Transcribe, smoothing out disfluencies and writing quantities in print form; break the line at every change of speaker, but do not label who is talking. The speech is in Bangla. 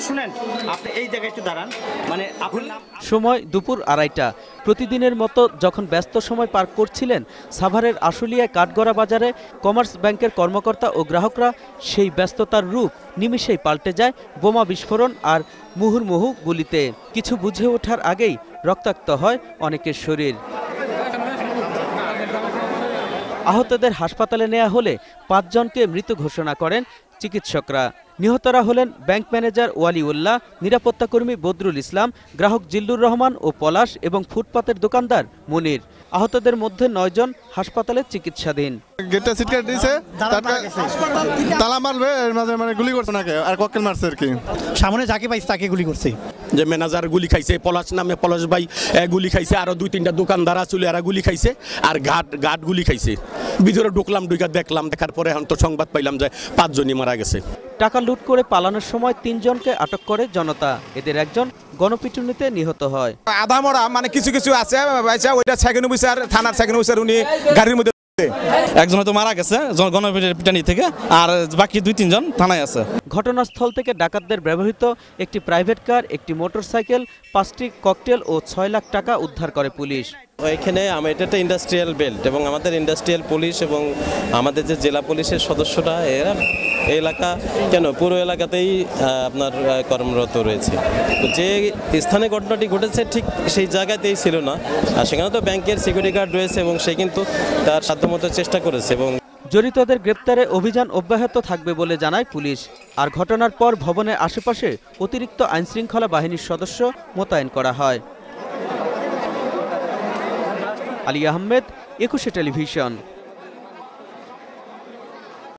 শুনেন, আপনি এই জায়গায় একটু দাঁড়ান, মানে আপনার
সময় দুপুর 2:30। প্রতিদিনের মতো যখন ব্যস্ত সময় পার করছিলেন সাভারের আশুলিয়ায় কাঠগড়া বাজারে, কমার্স ব্যাংকের কর্মকর্তা ও গ্রাহকরা সেই ব্যস্ততার রূপ নিমিষেই পাল্টে যায় বোমা বিস্ফোরণ আর মুহুর্মুহু গুলিতে। কিছু বুঝে ওঠার আগেই রক্তাক্ত হয় অনেকের শরীর। আহতদের হাসপাতালে নেওয়া হলে 5 জনকে মৃত ঘোষণা করেন চিকিৎসকরা। নিহতরা হলেন ব্যাংক ম্যানেজার ওয়ালিউল্লাহ, নিরাপত্তাকর্মী বদরুল ইসলাম, গ্রাহক জিল্লুর রহমান ও পলাশ এবং ফুটপাতের দোকানদার মনির। আহতদের মধ্যে 9 জন হাসপাতালে চিকিৎসাধীন।
গেটটা সিটকেট দিয়েছে, তালা মারবে, এর মাঝে মানে গুলি করছে নাকি আর ককটেল মারছে আর কি।
সামনে যাকে পাইছে তাকে গুলি করছে।
যে ম্যানেজার গুলি খাইছে, পলাশ নামে পলাশ ভাই গুলি খাইছে, আরো 2-3টা দোকানদার ছিল এরা গুলি খাইছে, আর ঘাট গুলি খাইছে। ভিতরে ঢুকলাম, দেখলাম, দেখার পরে এখন তো সংবাদ পাইলাম যে 5 জনই মারা গেছে।
টাকা লুট করে পালানোর সময় 3 জনকে আটক করে জনতা। এদের একজন গণপিটুনিতে নিহত হয়।
আধা মরা মানে কিছু কিছু আছে, ওইটা সেকেন্ড অফিসার, থানার সেকেন্ড অফিসার, উনি গাড়ির মধ্যে।
একজন তো মারা গেছে গণপিটুনি থেকে, আর বাকি 2-3 জন থানায় আছে।
ঘটনাস্থল থেকে ডাকাতদের ব্যবহৃত একটি প্রাইভেট কার, একটি মোটরসাইকেল, 5টি ককটেল ও 6 লাখ টাকা উদ্ধার করে পুলিশ।
এখানে এটা একটা ইন্ডাস্ট্রিয়াল বেল্ট এবং আমাদের ইন্ডাস্ট্রিয়াল পুলিশ এবং আমাদের যে জেলা পুলিশের সদস্যরা এরা এই এলাকা পুরো এলাকাতেই আপনার কর্মরত রয়েছে। তো যে স্থানে ঘটনাটি ঘটেছে ঠিক সেই জায়গাতেই ছিল না, আর সেখানে তো ব্যাংকের সিকিউরিটি গার্ড রয়েছে এবং সে কিন্তু তার সাধ্যমতো চেষ্টা করেছে। এবং
জড়িতদের গ্রেপ্তারে অভিযান অব্যাহত থাকবে বলে জানায় পুলিশ। আর ঘটনার পর ভবনের আশেপাশে অতিরিক্ত আইনশৃঙ্খলা বাহিনীর সদস্য মোতায়েন করা হয়। আলী আহমেদ, 21 টেলিভিশন।